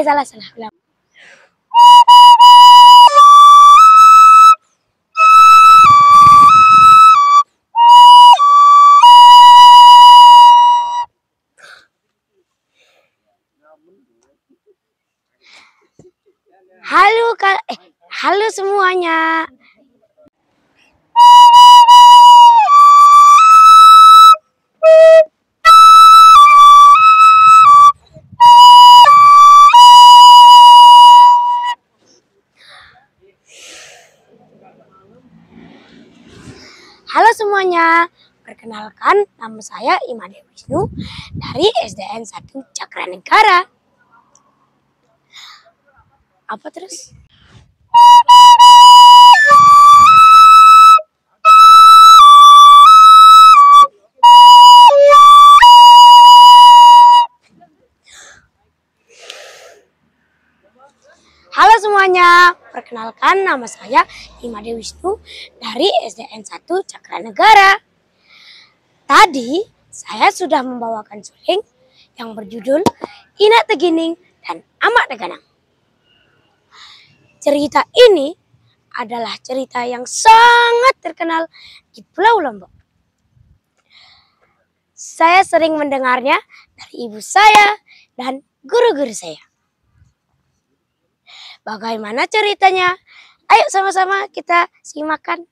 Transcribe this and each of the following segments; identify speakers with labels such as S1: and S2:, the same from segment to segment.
S1: Salah. Ulang. Halo semuanya. Halo semuanya, perkenalkan nama saya Imade Wisnu dari SDN 1 Cakranegara. Apa terus? Halo semuanya, perkenalkan nama saya Imade Wisnu dari SDN 1 Cakranegara. Tadi saya sudah membawakan suling yang berjudul Ina Tegining dan Amak Teganang. Cerita ini adalah cerita yang sangat terkenal di Pulau Lombok. Saya sering mendengarnya dari ibu saya dan guru-guru saya. Bagaimana ceritanya? Ayo sama-sama kita simakkan.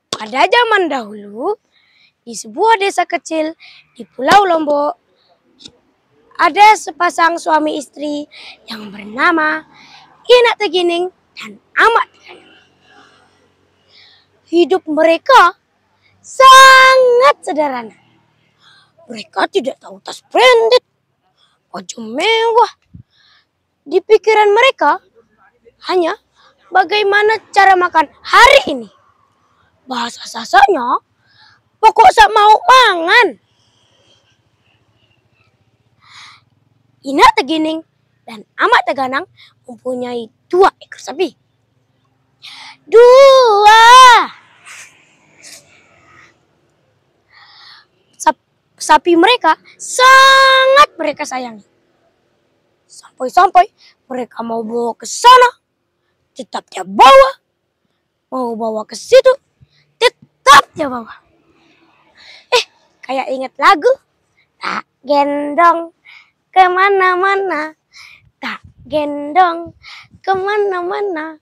S1: Pada zaman dahulu, di sebuah desa kecil di Pulau Lombok, ada sepasang suami istri yang bernama Ina Tegining dan Amak Teganang. Hidup mereka sangat sederhana. Mereka tidak tahu tas branded, baju mewah. Di pikiran mereka hanya bagaimana cara makan hari ini. Bahasa sasanya, pokok sak mau mangan. Ina Tegining dan Amak Teganang mempunyai 2 ekor sapi. 2. Sapi mereka sangat mereka sayangi. Sampai-sampai mereka mau bawa ke sana, tetap dia bawa. Mau bawa ke situ, tetap dia bawa. Kayak ingat lagu. Tak gendong kemana-mana, tak gendong kemana-mana.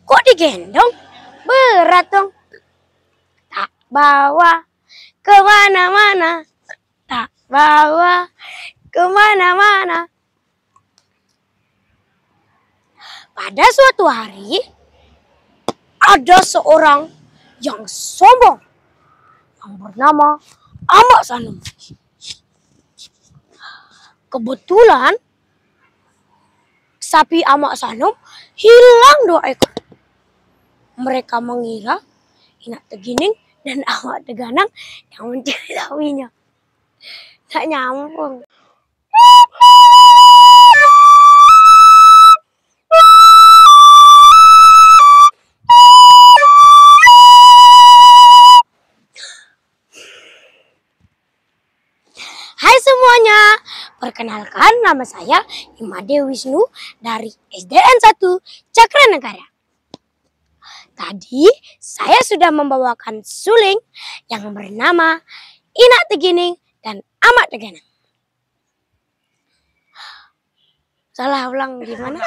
S1: Kok digendong? Berat dong. Tak bawa kemana-mana, tak bawa kemana-mana. Pada suatu hari, ada seorang yang sombong yang bernama Amak Sanum. Kebetulan sapi Amak Sanum hilang 2 ekor. Mereka mengira Ina Tegining dan Amak Teganang yang mencuri sapinya. Tak nyambung. Hai semuanya, perkenalkan nama saya Imade Wisnu dari SDN 1 Cakranegara. Tadi saya sudah membawakan suling yang bernama Ina Tegining dan Amak Teganang. Salah ulang gimana?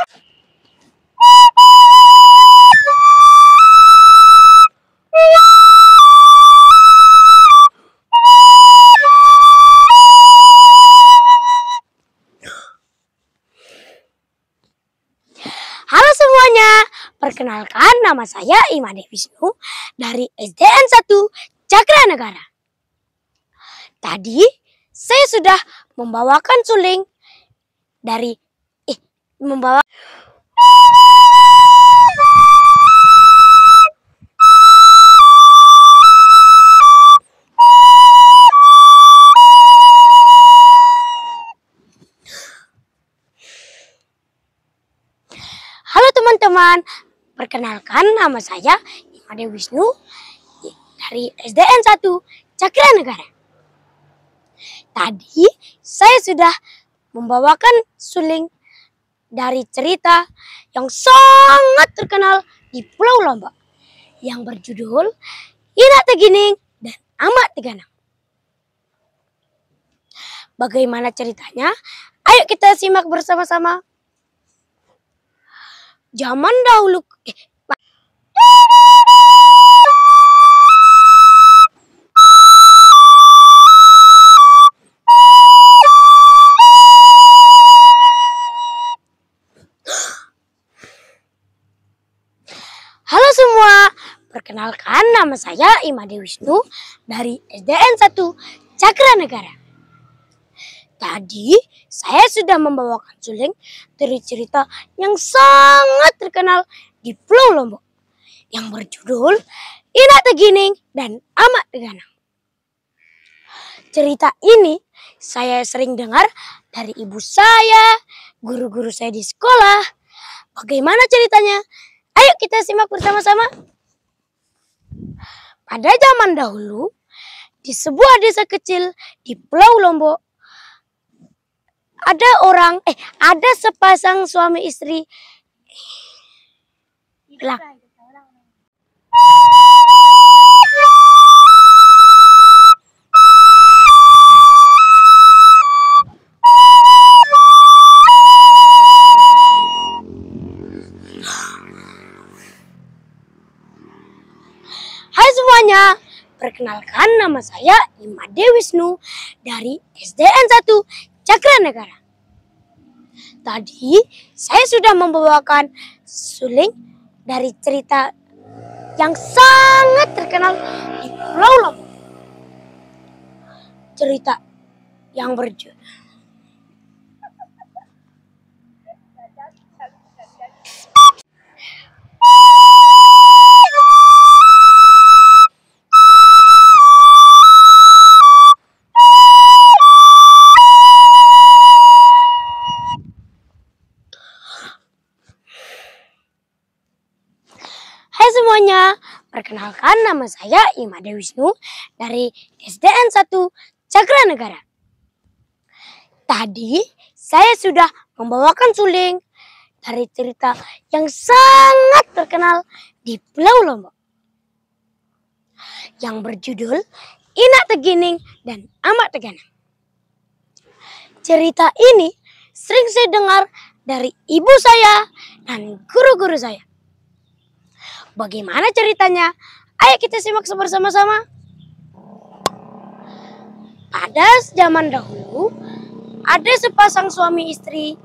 S1: Halo semuanya, perkenalkan nama saya Imade Wisnu dari SDN 1 Cakranegara. Tadi saya sudah membawakan suling dari membawa. Halo teman-teman, perkenalkan nama saya Imade Wisnu dari SDN 1 Cakranegara. Tadi saya sudah membawakan suling dari cerita yang sangat terkenal di Pulau Lombok yang berjudul Ina Tegining dan Amat Teganang. Bagaimana ceritanya? Ayo kita simak bersama-sama. Zaman dahulu Halo semua, perkenalkan nama saya Imade Wisnu dari SDN 1 Cakra Negara. Tadi saya sudah membawakan suling dari cerita yang sangat terkenal di Pulau Lombok yang berjudul Ina Tegining dan Amat Teganang. Cerita ini saya sering dengar dari ibu saya, guru-guru saya di sekolah. Bagaimana ceritanya? Ayo kita simak bersama-sama. Pada zaman dahulu, di sebuah desa kecil di Pulau Lombok, ada sepasang suami istri. Hai semuanya, perkenalkan nama saya Imade Wisnu dari SDN 1 Cakra Negara. Tadi saya sudah membawakan suling dari cerita yang sangat terkenal di Pulau Lombok. Cerita yang berjudul Hai semuanya, perkenalkan nama saya Imade Wisnu dari SDN 1 Cakra Negara. Tadi saya sudah membawakan suling dari cerita yang sangat terkenal di Pulau Lombok yang berjudul Ina Tegining dan Amat Teganang. Cerita ini sering saya dengar dari ibu saya dan guru-guru saya. Bagaimana ceritanya? Ayo kita simak bersama-sama. Pada zaman dahulu, ada sepasang suami istri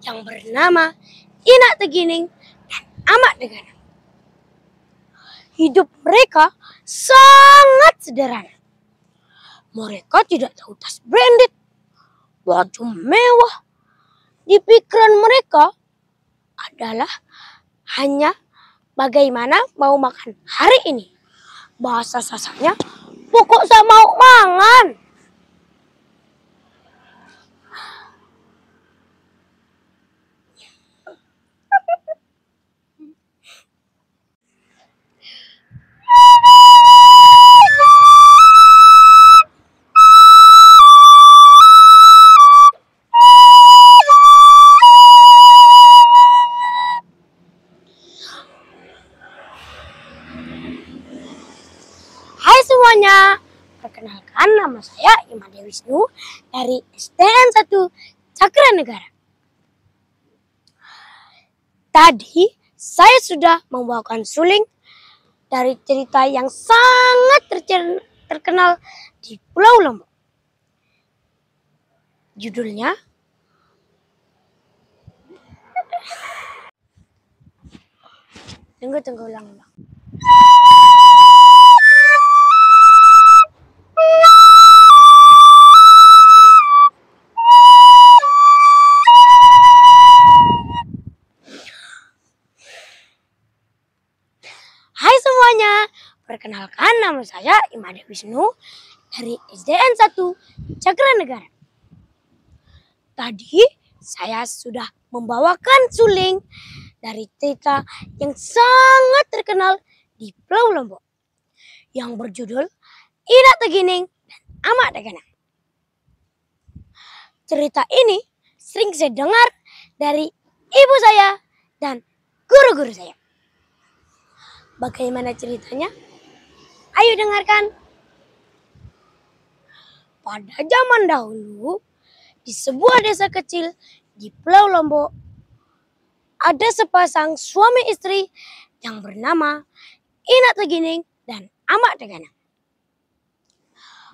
S1: yang bernama Ina Tegining dan Amat Teganang. Hidup mereka sangat sederhana. Mereka tidak tahu tas branded, baju mewah. Di pikiran mereka adalah hanya bagaimana mau makan hari ini. Bahasa sasanya, pokok saya mau mangan. Hai semuanya, perkenalkan nama saya Imade Wisnu dari SDN 1 Cakra Negara. Tadi saya sudah membawakan suling dari cerita yang sangat terkenal di Pulau Lombok. Judulnya Tunggu ulang. Hai semuanya, perkenalkan nama saya Imade Wisnu dari SDN 1 Cakra Negara. Tadi saya sudah membawakan suling dari cerita yang sangat terkenal di Pulau Lombok yang berjudul Ina Tegining dan Amak Daganang. Cerita ini sering saya dengar dari ibu saya dan guru-guru saya. Bagaimana ceritanya? Ayo dengarkan. Pada zaman dahulu, di sebuah desa kecil di Pulau Lombok, ada sepasang suami istri yang bernama Ina Tegining dan Amak Daganang.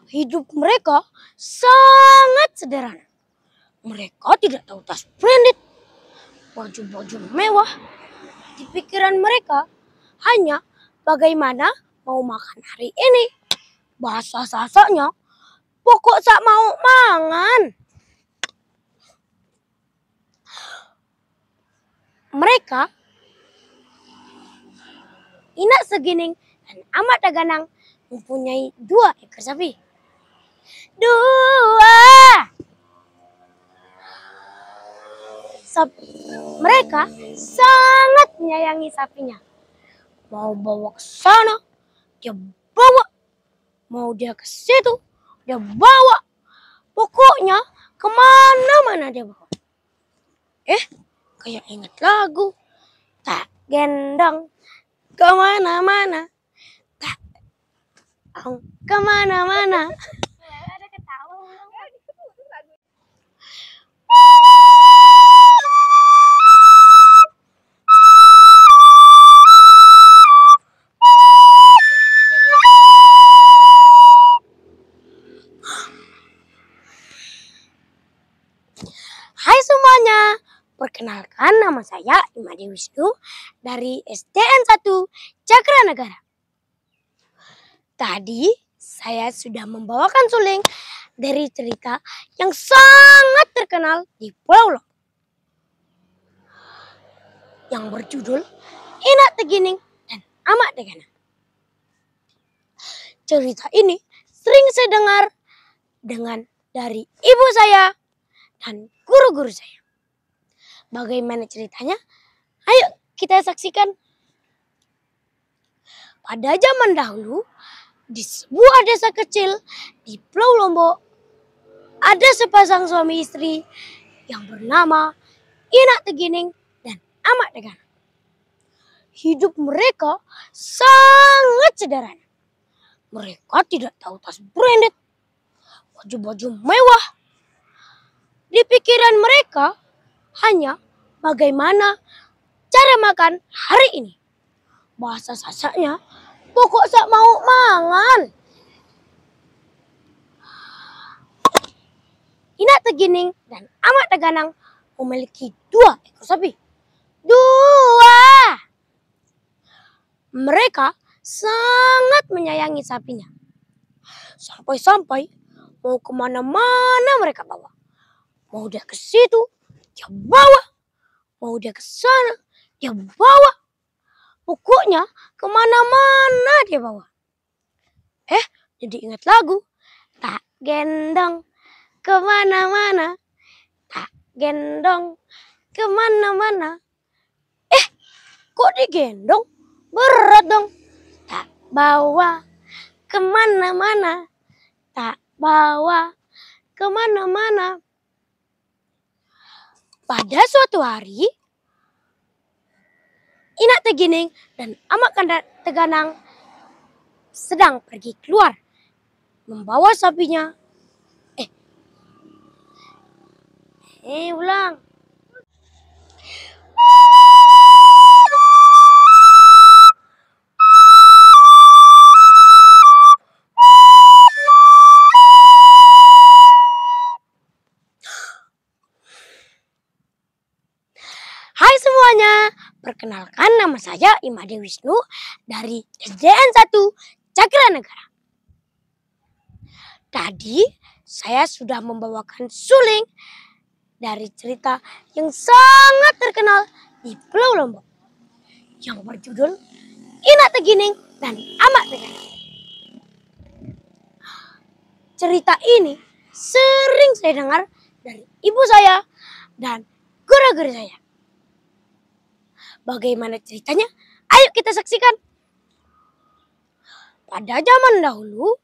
S1: Hidup mereka sangat sederhana. Mereka tidak tahu tas branded, baju-baju mewah. Di pikiran mereka hanya bagaimana mau makan hari ini. Bahasa Sasanya, pokok sak mau mangan. Mereka, Ina Segining dan Amak Daganang, mempunyai 2 ekor sapi. 2. Mereka sangat menyayangi sapinya. Mau bawa ke sana, dia bawa. Mau dia ke situ, dia bawa. Pokoknya kemana-mana dia bawa. Kayak ingat lagu. Tak gendong kemana-mana. Tak kemana-mana. Hai semuanya, perkenalkan nama saya Imade Wisnu dari SDN 1 Cakranegara. Tadi saya sudah membawakan suling dari cerita yang sangat terkenal di Pulau Lombok yang berjudul Ina Tegining dan Amak Daganang. Cerita ini sering saya dengar dari ibu saya dan guru-guru saya. Bagaimana ceritanya? Ayo kita saksikan. Pada zaman dahulu, di sebuah desa kecil di Pulau Lombok, ada sepasang suami istri yang bernama Ina Tegining dan Amak Daganang. Hidup mereka sangat sederhana. Mereka tidak tahu tas branded, baju-baju mewah. Di pikiran mereka hanya bagaimana cara makan hari ini. Bahasa Sasanya, pokok sak mau mangan. Ina Tegining dan Amak Daganang memiliki 2 ekor sapi. 2. Mereka sangat menyayangi sapinya. Sampai-sampai mau kemana-mana mereka bawa. Mau dia ke situ, dia bawa. Mau dia ke sana, dia bawa. Pokoknya kemana-mana dia bawa. Jadi ingat lagu. Tak gendong kemana-mana. Tak gendong kemana-mana. Kok digendong? Berat dong. Tak bawa kemana-mana. Tak bawa kemana-mana. Pada suatu hari, Ina Tegining dan Amak Daganang sedang pergi keluar membawa sapinya. Ulang. Hai semuanya, perkenalkan nama saya Imade Wisnu dari SDN 1 Cakranegara. Tadi saya sudah membawakan suling dari cerita yang sangat terkenal di Pulau Lombok yang berjudul Ina Tegining dan Amak Daganang. Cerita ini sering saya dengar dari ibu saya dan guru-guru saya. Bagaimana ceritanya? Ayo kita saksikan. Pada zaman dahulu,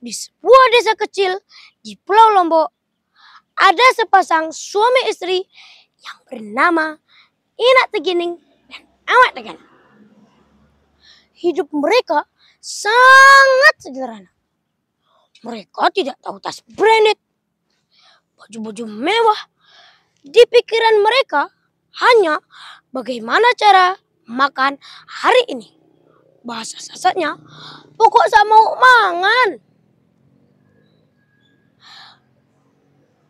S1: Di sebuah desa kecil di Pulau Lombok, ada sepasang suami istri yang bernama Inak Tegining dan Amat Tegana. Hidup mereka sangat sederhana. Mereka tidak tahu tas branded, baju-baju mewah. Di pikiran mereka hanya bagaimana cara makan hari ini. Bahasa Sasanya, pokok sak mau mangan.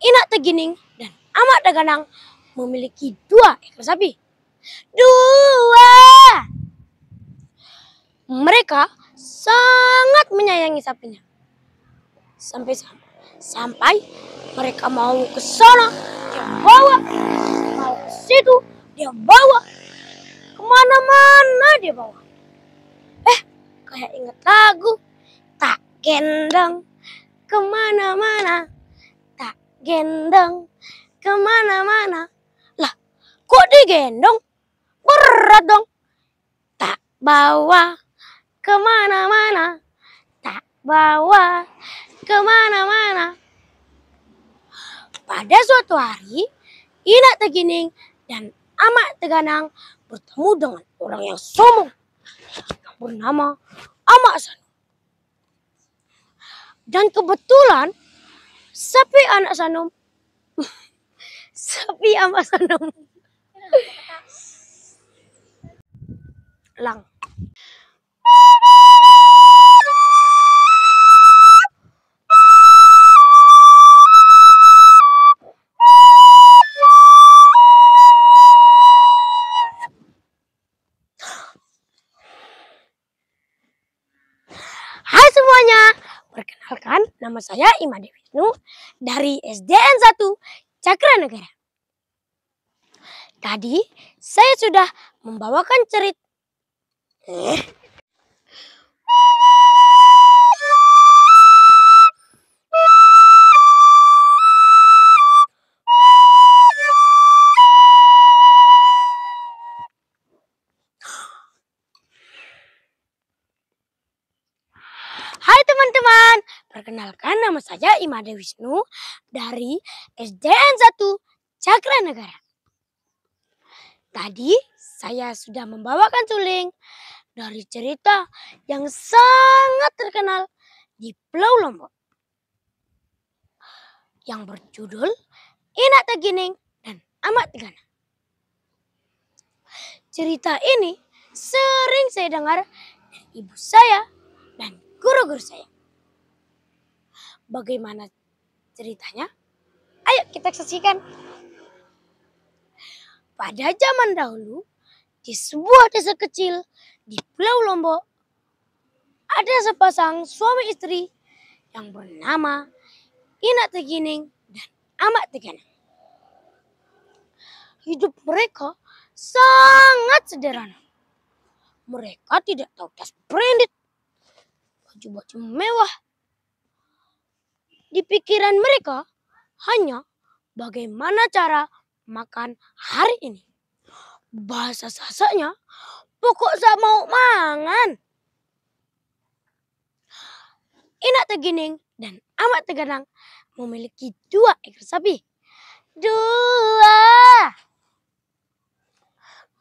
S1: Inak Tegining dan Amat Daganang memiliki 2 ekor sapi. 2. Mereka sangat menyayangi sapinya. Sampai mereka mau ke sana, dia bawa. Mau ke situ, dia bawa. Kemana-mana dia bawa. Kayak ingat lagu. Tak gendong kemana-mana. Tak gendong kemana-mana. Lah, kok digendong? Berat dong. Tak bawa kemana-mana. Tak bawa kemana-mana. Pada suatu hari, Inak Tegining dan Amat Teganang bertemu dengan orang yang sombong yang bernama Amak Sanum. Dan kebetulan sapi Anak Sanum, sapi Amak Sanum, lang. Hai semuanya, perkenalkan nama saya Imade Wisnu dari SDN 1 Cakranegara. Tadi saya sudah membawakan cerita. Hai teman-teman, perkenalkan nama saya Imade Wisnu dari SDN 1 Cakranegara. Tadi saya sudah membawakan suling dari cerita yang sangat terkenal di Pulau Lombok yang berjudul Inak Tegining dan Amat Tegana. Cerita ini sering saya dengar dari ibu saya dan guru-guru saya. Bagaimana ceritanya? Ayo kita saksikan. Pada zaman dahulu, di sebuah desa kecil di Pulau Lombok, ada sepasang suami istri yang bernama Inak Tegining dan Amat Tegana. Hidup mereka sangat sederhana. Mereka tidak tahu tas branded, baju-baju mewah. Di pikiran mereka hanya bagaimana cara makan hari ini. Bahasa Sasanya, pokok sak mau mangan. Inak Tegining dan Amat Teganang memiliki 2 ekor sapi. 2.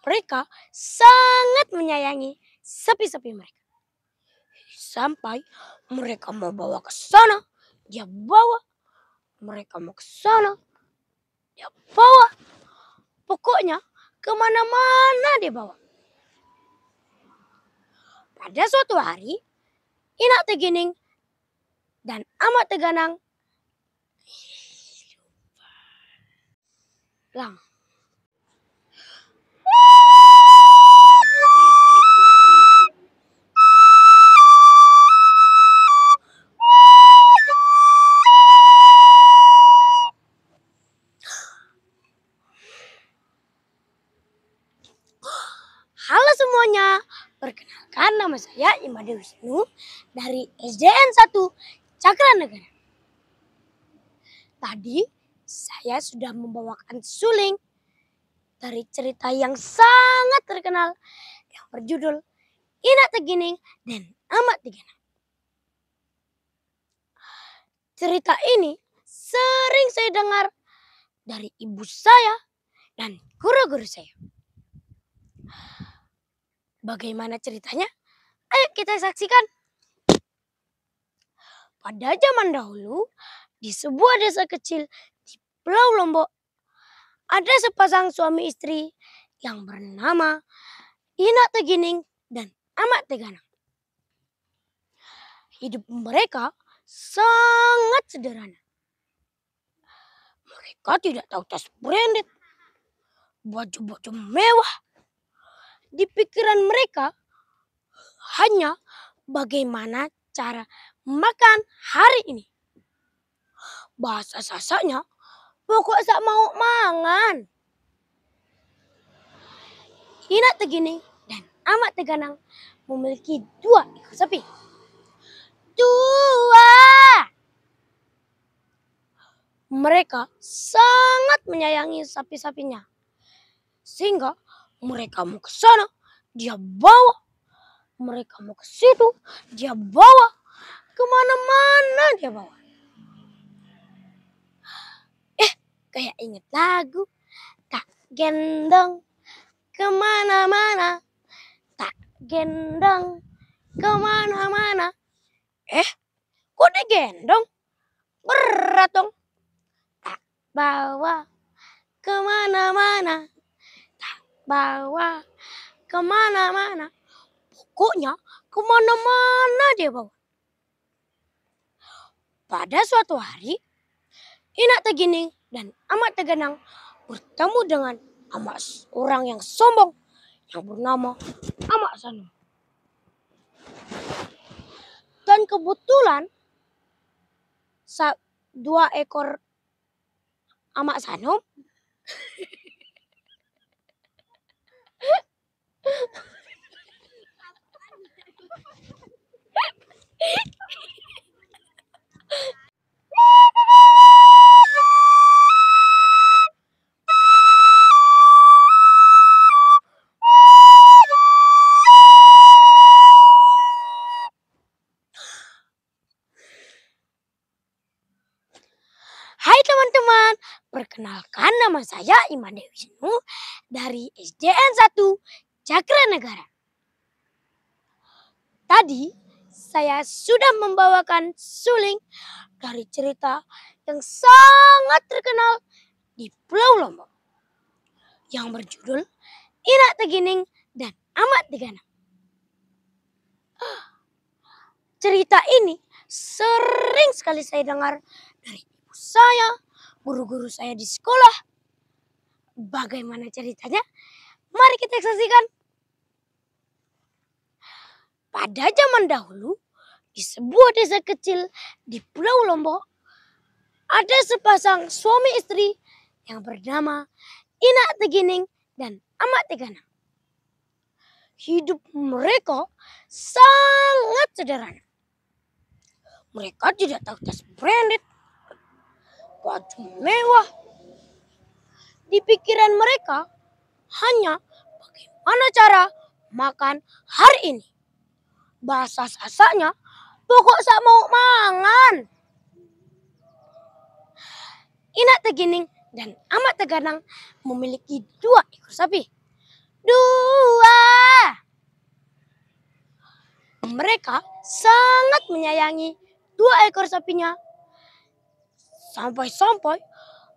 S1: Mereka sangat menyayangi sapi-sapi mereka. Sampai mereka mau bawa ke sana, dia bawa. Mereka mau ke sana, dia bawa. Pokoknya kemana-mana dia bawa. Pada suatu hari, Inak Tegining dan Amat Teganang lang. Halo semuanya, perkenalkan nama saya Imade Wisnu dari SDN 1 Cakranegara. Tadi saya sudah membawakan suling dari cerita yang sangat terkenal yang berjudul Inak Tegining dan Amat Tegana. Cerita ini sering saya dengar dari ibu saya dan guru-guru saya. Bagaimana ceritanya? Ayo kita saksikan. Pada zaman dahulu, di sebuah desa kecil di Pulau Lombok, ada sepasang suami istri yang bernama Ina Tegining dan Amat Teganang. Hidup mereka sangat sederhana. Mereka tidak tahu tas branded, baju-baju mewah. Di pikiran mereka hanya bagaimana cara makan hari ini. Bahasa sasanya, pokok sak mau mangan. Ina Tegining dan Amat Teganang memiliki 2 ekor sapi. 2. Mereka sangat menyayangi sapi-sapinya. Sehingga mereka mau ke sana, dia bawa. Mereka mau ke situ, dia bawa. Kemana-mana dia bawa. Kayak inget lagu. Tak gendong kemana-mana. Tak gendong kemana-mana. Kok digendong? Berat dong. Tak bawa kemana-mana. Tak bawa kemana-mana. Pokoknya kemana-mana dia bawa. Pada suatu hari, Ina Tegining dan Amat Teganang bertemu dengan orang yang sombong yang bernama Amak Sanum. Dan kebetulan 2 ekor Amak Sanum Hai teman-teman, perkenalkan nama saya Imade Wisnu dari SDN 1 Cakranegara. Tadi saya sudah membawakan suling dari cerita yang sangat terkenal di Pulau Lombok yang berjudul Ina Tegining dan Amat Teganang. Cerita ini sering sekali saya dengar dari ibu saya, guru-guru saya di sekolah. Bagaimana ceritanya? Mari kita saksikan. Pada zaman dahulu, di sebuah desa kecil di Pulau Lombok, ada sepasang suami istri yang bernama Ina Tegining dan Amat Teganang. Hidup mereka sangat sederhana. Mereka tidak tahu tas branded, baju mewah. Di pikiran mereka hanya bagaimana cara makan hari ini. Bahasa sasanya, pokok sak mau mangan. Ina Tegining dan Amat Teganang memiliki 2 ekor sapi. 2. Mereka sangat menyayangi 2 ekor sapinya. Sampai-sampai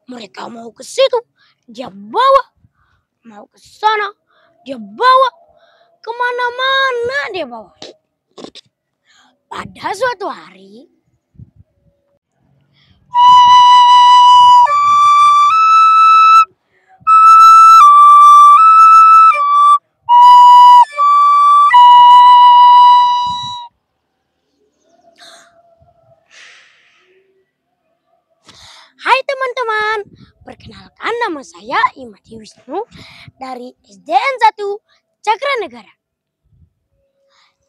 S1: mereka mau ke situ, dia bawa. Mau ke sana, dia bawa. Kemana-mana dia bawa. Pada suatu hari, hai teman-teman, perkenalkan nama saya Imade Wisnu dari SDN 1 Cakranegara.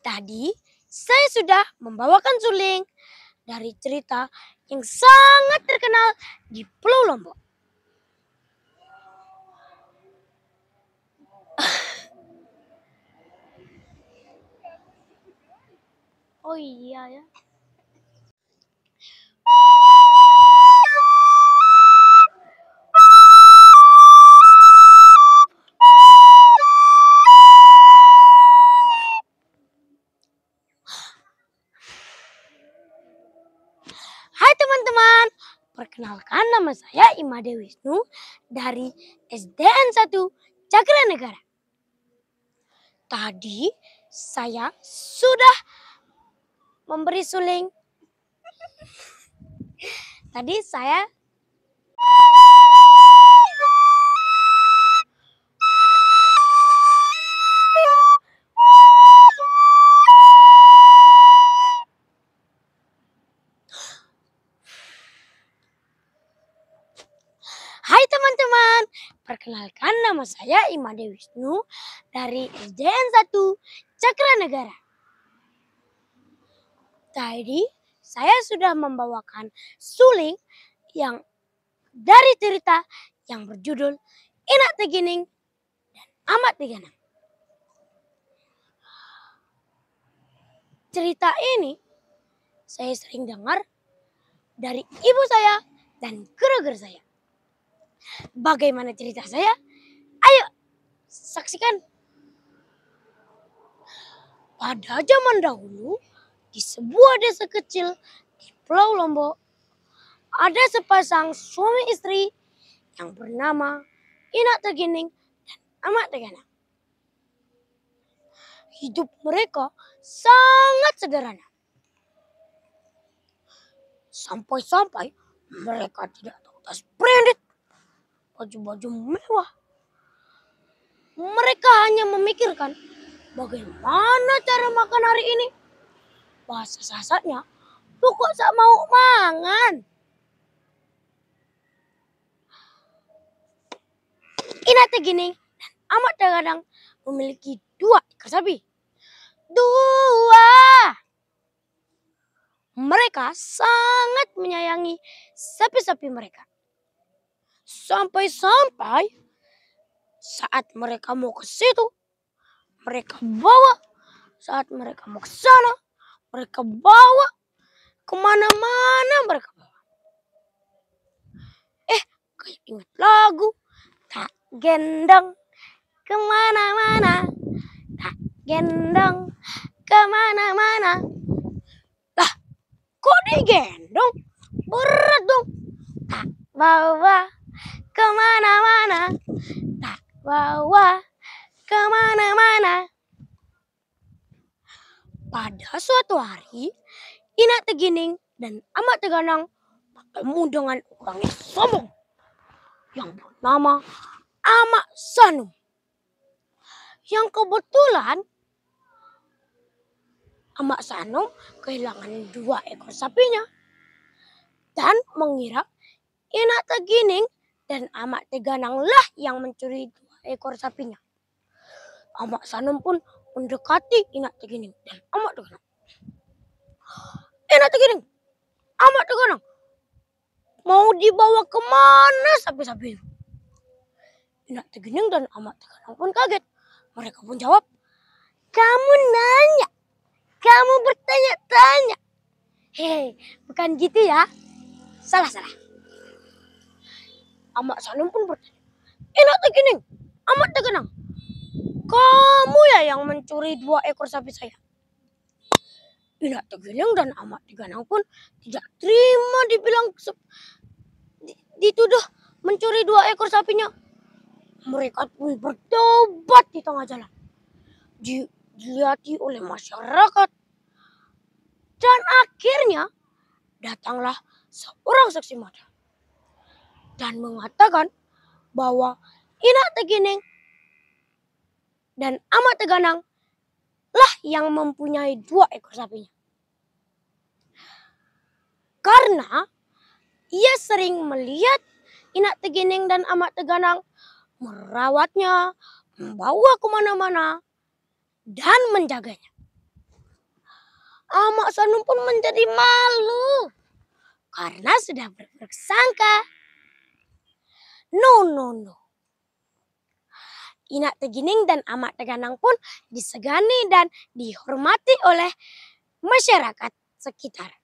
S1: Tadi saya sudah membawakan suling dari cerita yang sangat terkenal di Pulau Lombok. Oh iya ya. Perkenalkan, nama saya Imade Wisnu dari SDN 1 Cakranegara. Tadi saya sudah memberi suling. Tadi saya Hai teman-teman, perkenalkan, nama saya Imade Wisnu dari SDN 1 Cakranegara. Tadi saya sudah membawakan suling yang dari cerita yang berjudul Inak Tegining dan Amat Teganang. Cerita ini saya sering dengar dari ibu saya dan guru-guru saya. Bagaimana cerita saya? Ayo saksikan. Pada zaman dahulu, di sebuah desa kecil di Pulau Lombok, ada sepasang suami istri yang bernama Inak Tegining dan Amat Teganang. Hidup mereka sangat sederhana. Sampai-sampai mereka tidak tahu tas branded, baju-baju mewah. Mereka hanya memikirkan bagaimana cara makan hari ini. Bahasa sasatnya, pokok sak mau mangan. Inak Tegining dan Amat Teganang memiliki 2 ekor sapi. 2. Mereka sangat menyayangi sapi-sapi mereka. Sampai-sampai saat mereka mau ke situ, mereka bawa. Saat mereka mau ke sana, mereka bawa. Kemana-mana mereka bawa. Kayak ingat lagu. Tak gendong kemana-mana. Tak gendong kemana-mana. Lah, kok digendong? Berat dong. Tak bawa kemana-mana. Tak bawa kemana-mana. Pada suatu hari, Inak Tegining dan Amat Teganang bertemu dengan orang yang sombong yang bernama Amak Sanum. Yang kebetulan Amak Sanum kehilangan 2 ekor sapinya dan mengira Inak Tegining dan Amat Teganang lah yang mencuri 2 ekor sapinya. Amak Sanum pun mendekati Inak Tegining dan Amat Teganang. Inak Tegining, Amat Teganang, mau dibawa kemana sapi-sapi itu? Inak Tegining dan Amat Teganang pun kaget. Mereka pun jawab, kamu nanya, kamu bertanya-tanya. Hei, bukan gitu ya. Salah. Amak Sanum pun bertanya, Inak Tegining, Amat Teganang, kamu ya yang mencuri 2 ekor sapi saya? Inak Tegining dan Amat Teganang pun tidak terima dibilang dituduh mencuri 2 ekor sapinya. Mereka pun bertobat di tengah jalan. Dilihat oleh masyarakat. Dan akhirnya datanglah seorang saksi mata dan mengatakan bahwa Inak Tegining dan Amat Teganang lah yang mempunyai 2 ekor sapinya. Karena ia sering melihat Inak Tegining dan Amat Teganang merawatnya, membawa kemana-mana, dan menjaganya. Amak Sanum pun menjadi malu karena sudah berprasangka. No. Inak Tegining dan Amat Teganang pun disegani dan dihormati oleh masyarakat sekitar.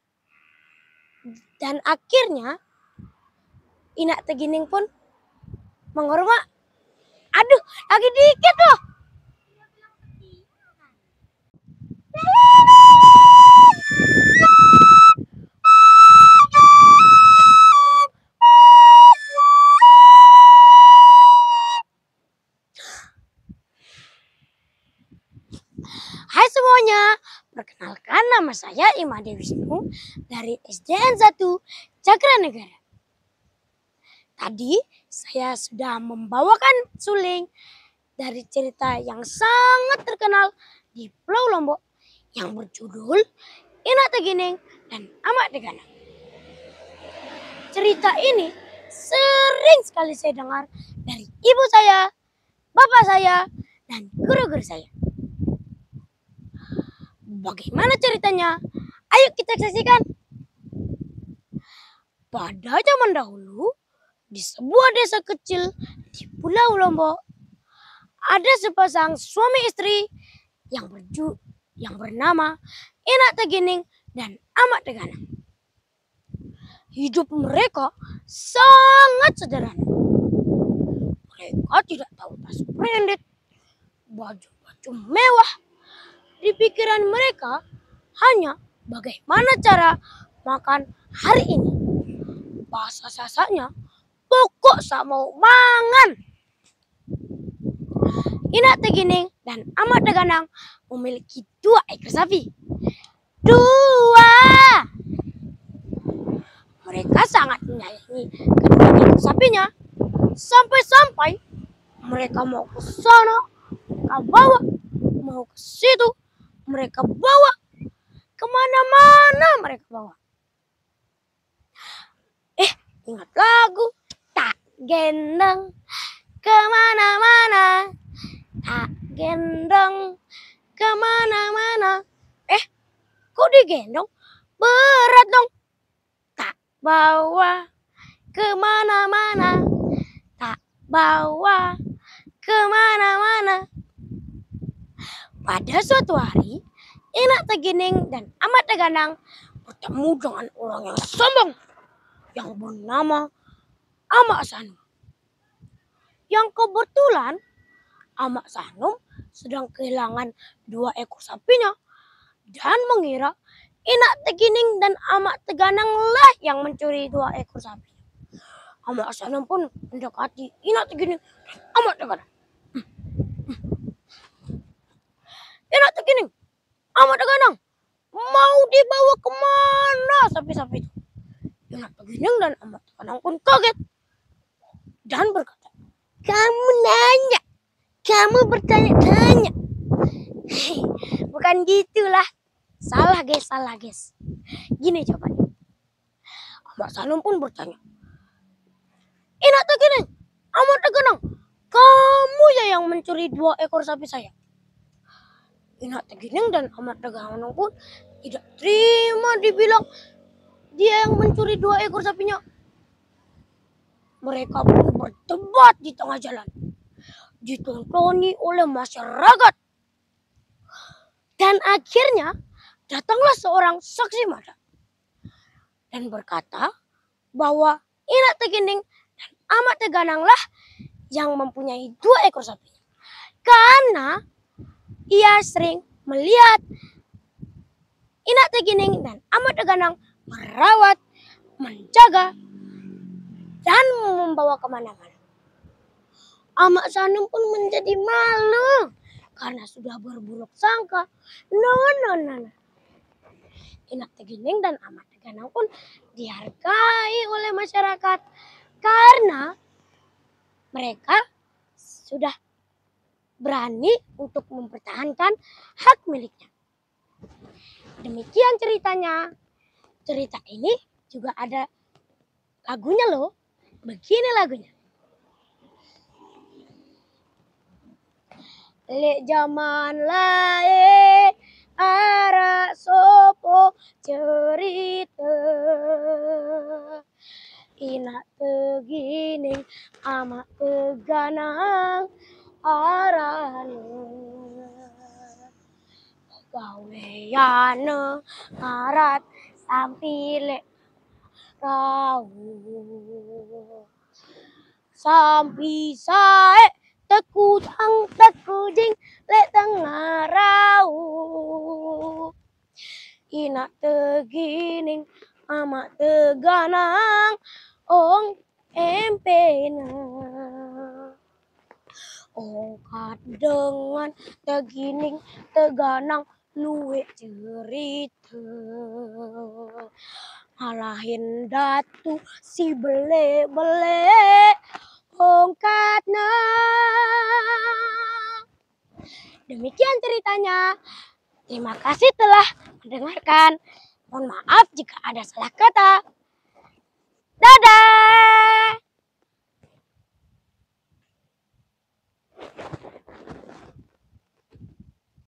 S1: Dan akhirnya Inak Tegining pun menghormat. Aduh, lagi dikit loh. nama saya Imade Wisnu dari SDN 1 Cakranegara. Tadi saya sudah membawakan suling dari cerita yang sangat terkenal di Pulau Lombok yang berjudul Ina Tegining dan Amak Teganang. Cerita ini sering sekali saya dengar dari ibu saya, bapak saya, dan guru-guru saya. Bagaimana ceritanya? Ayo kita saksikan. Pada zaman dahulu, di sebuah desa kecil di Pulau Lombok, ada sepasang suami istri yang bernama Ina Tegining dan Amak Teganang. Hidup mereka sangat sederhana. Mereka tidak tahu tas branded, baju-baju mewah. Di pikiran mereka hanya bagaimana cara makan hari ini. Bahasa sasanya, pokok sak mau mangan. Ina Tegining dan Amak Teganang memiliki 2 ekor sapi. 2. Mereka sangat menyayangi kedua ekor sapinya. Sampai-sampai mereka mau ke sana, mereka bawa, mau ke situ, mereka bawa, kemana-mana mereka bawa. Ingat lagu, tak gendong kemana-mana, tak gendong kemana-mana. Kok digendong? Berat dong. Tak bawa kemana-mana, tak bawa kemana-mana. Pada suatu hari, Ina Tegining dan Amak Teganang bertemu dengan orang yang sombong yang bernama Amak Sanum. Yang kebetulan Amak Sanum sedang kehilangan 2 ekor sapinya dan mengira Ina Tegining dan Amak Teganang lah yang mencuri 2 ekor sapi. Amak Sanum pun mendekati Ina Tegining dan Amak Teganang. Ina Tegining, Amak Teganang, mau dibawa kemana sapi-sapi itu? Ina Tegining dan Amak Teganang pun kaget dan berkata, "Kamu nanya, kamu bertanya-tanya." Bukan gitulah. Salah guys. Gini jawabannya. Amak Sanum pun bertanya, "Ina Tegining, Amak Teganang, kamu ya yang mencuri 2 ekor sapi saya?" Ina Tegining dan Amak Teganang pun tidak terima dibilang dia yang mencuri 2 ekor sapinya. Mereka pun berdebat di tengah jalan, ditontoni oleh masyarakat. Dan akhirnya datanglah seorang saksi mata dan berkata bahwa Ina Tegining dan Amak Teganang lah yang mempunyai 2 ekor sapi. Karena ia sering melihat Ina Tegining dan Amak Teganang merawat, menjaga, dan membawa kemana-mana. Amak Sanum pun menjadi malu karena sudah berburuk sangka. No. Ina Tegining dan Amak Teganang pun dihargai oleh masyarakat karena mereka sudah berani untuk mempertahankan hak miliknya. Demikian ceritanya. Cerita ini juga ada lagunya loh. Begini lagunya. Lek zaman lae ara sopo cerita, Ina Tegining Amak Teganang arane gaweane ngarat sampile rau sampi sae tekudang tekujing lek tengah rau. Ina Tegining Amak Teganang ong empena, ongkat dengan Tegining Teganang luwe cerita ngalahin datu si bele-bele ongkatna. Demikian ceritanya. Terima kasih telah mendengarkan. Mohon maaf jika ada salah kata. Dadah.